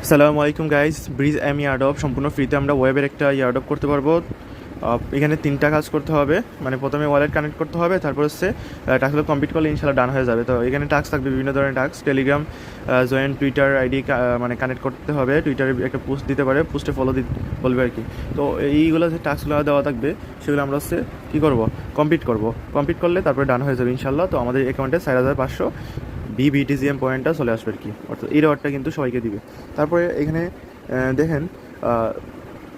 আসসালামু আলাইকুম guys, bridge M ইয়ারডপ সম্পূর্ণ ফ্রিতে আমরা ওয়েবের একটা ইয়ারডপ করতে পারবো। এখানে 3টা কাজ করতে হবে, মানে প্রথমে ওয়ালেট কানেক্ট করতে হবে, তারপর হচ্ছে টাস্কগুলো কমপ্লিট করলে ইনশাল্লাহ ডান হয়ে যাবে। তো এখানে টাস্ক থাকবে বিভিন্ন ধরনের task, Telegram join, Twitter ID মানে কানেক্ট করতে হবে, টুইটারে একটা পোস্ট দিতে পারে, পোস্টে ফলো বলবে আর কি। তো এইগুলো যে টাস্কগুলো দেওয়া থাকবে সেগুলো আমরা হচ্ছে কী করবো, কমপ্লিট করলে তারপরে ডান হয়ে যাবে ইনশাল্লাহ। তো আমাদের অ্যাকাউন্টে 4,500 BTGM পয়েন্টটা চলে আসবে আর কি, অর্থাৎ এই রিওয়ার্ডটা কিন্তু সবাইকে দিবে। তারপরে এখানে দেখেন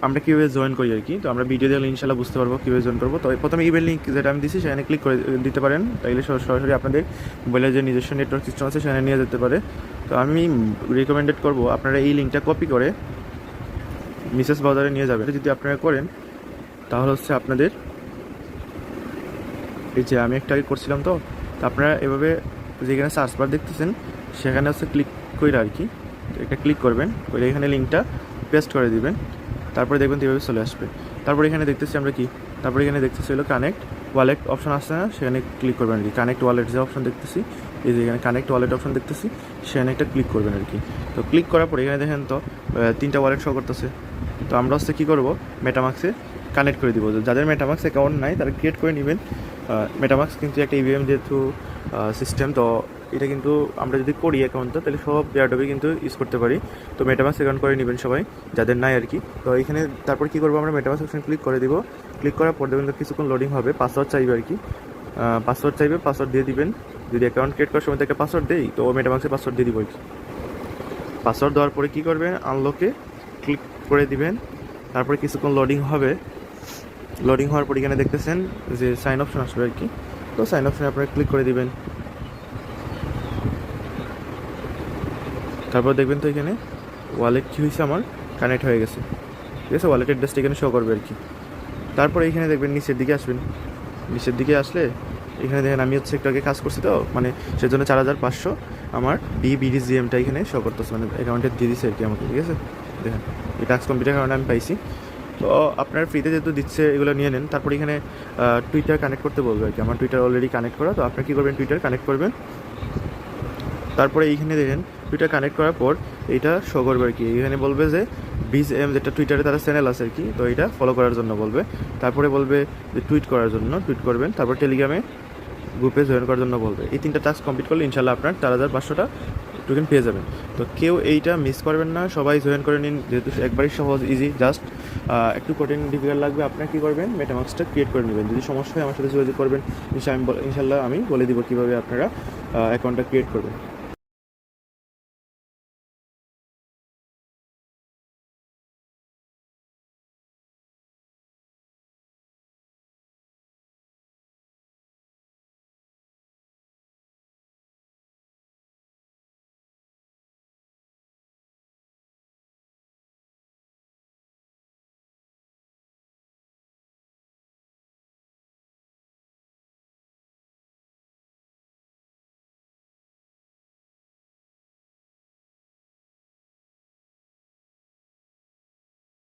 আমরা কীভাবে জয়েন করি আর কি। তো আমরা ভিডিও দেখলে ইনশাল্লাহ বুঝতে পারবো কীভাবে জয়েন করবো। তো প্রথমে ইমেল লিঙ্ক যেটা আমি দিচ্ছি সেখানে ক্লিক করে দিতে পারেন, তাইলে সরাসরি আপনাদের মোবাইলের যে নিজস্ব নেটওয়ার্ক সিস্টেম আছে সেখানে নিয়ে যেতে পারে। তো আমি রিকমেন্ডেড করবো আপনারা এই লিঙ্কটা কপি করে মিসেস ব্রাউজারে নিয়ে যাবেন। যদি আপনারা করেন তাহলে হচ্ছে আপনাদের এই যে আমি একটা আগে করছিলাম, তো আপনারা এভাবে যেখানে সার্চ বার দেখতেছেন সেখানে হচ্ছে ক্লিক করে আর কি, এটা ক্লিক করবেন, করে এখানে লিঙ্কটা পেস্ট করে দিবেন, তারপরে দেখবেন এভাবে চলে আসবে। তারপরে এখানে দেখতেছি আমরা কি, তারপরে এখানে দেখতেছি হলো কানেক্ট ওয়ালেট অপশন আসছে না, সেখানে ক্লিক করবেন আর কি। কানেক্ট ওয়ালেট যে অপশন দেখতেছি, এই যে এখানে কানেক্ট ওয়ালেট অপশন দেখতেছি, সেখানে একটা ক্লিক করবেন আর কি। তো ক্লিক করার পরে এখানে দেখেন তো 3টা ওয়ালেট শো করতেছে। তো আমরা হচ্ছে কী করবো, মেটামাক্সে কানেক্ট করে দিব। যাদের মেটামাক্স অ্যাকাউন্ট নাই তারা ক্রিয়েট করে নেবেন। মেটামাক্স কিন্তু একটা ইভিএম যেহেতু সিস্টেম, তো এটা কিন্তু আমরা যদি করি অ্যাকাউন্টটা তাহলে সব এয়ারড্রপে কিন্তু ইউজ করতে পারি। তো মেটামাক্স অ্যাকাউন্ট করে নেবেন সবাই যাদের নাই আর কি। তো এখানে তারপর কী করবো, আমরা মেটামাক্স অপশন ক্লিক করে দিব। ক্লিক করার পর দেখবেন কিছুক্ষণ লোডিং হবে, পাসওয়ার্ড চাইবে আর কি। পাসওয়ার্ড চাইবে, পাসওয়ার্ড দিয়ে দিবেন। যদি অ্যাকাউন্ট ক্রিয়েট করার সময় একটা পাসওয়ার্ড দেই, তো মেটামাক্সে পাসওয়ার্ড দিয়ে দিব আর কি। পাসওয়ার্ড দেওয়ার পরে কী করবেন, আনলকে ক্লিক করে দিবেন। তারপরে কিছুক্ষণ লোডিং হবে, লোডিং হওয়ার পর এখানে দেখতেছেন যে সাইন অপশন আসবে আর কি। তো সাইন অপশনে আপনারা ক্লিক করে দিবেন। তারপর দেখবেন তো এখানে ওয়ালেট কী হয়েছে, আমার কানেক্ট হয়ে গেছে, ঠিক আছে। ওয়ালেটের অ্যাড্রেসটা এখানে শো করবে আর কি। তারপরে এখানে দেখবেন নিচের দিকে আসবেন, নিচের দিকে আসলে এখানে দেখেন আমি হচ্ছে একটু আগে কাজ করছি, তো মানে সেজন্য 4,500 আমার BTGMটা এখানে শো করতেছে, মানে অ্যাকাউন্টে দিয়ে দিচ্ছে আর কি আমাকে, ঠিক আছে। দেখেন এই টাস্ক কম্পিউটার কারণে আমি পাইছি। তো আপনার ফ্রিতে যেহেতু দিচ্ছে এগুলো নিয়ে নেন। তারপরে এখানে টুইটার কানেক্ট করতে বলবে আর কি। আমার টুইটার অলরেডি কানেক্ট করা, তো আপনার কী করবেন, টুইটার কানেক্ট করবেন। তারপরে এইখানে দেখেন টুইটার কানেক্ট করার পর এইটা শো করবে আর কি। এখানে বলবে যে BTGM, যেটা টুইটারে তারা চ্যানেল আছে আর কি, তো এটা ফলো করার জন্য বলবে। তারপরে বলবে যে টুইট করার জন্য টুইট করবেন। তারপর টেলিগ্রামে গ্রুপে জয়েন করার জন্য বলবে। এই 3টা টাস্ক কমপ্লিট করলে ইনশাল্লাহ আপনার 4,500টা টোকেন পেয়ে যাবেন। তো কেউ এইটা মিস করবেন না, সবাই জয়েন করে নিন, যেহেতু একবারই সহজ, ইজি, জাস্ট একটু কঠিন ডিফিকাল্ট লাগবে। আপনার কী করবেন, মেটামাক্সটা ক্রিয়েট করে নেবেন। যদি সমস্যা হয় আমার সাথে যোগাযোগ করবেন, ইনশাল্লাহ আমি বলে দিব কীভাবে আপনারা অ্যাকাউন্টটা ক্রিয়েট করবেন।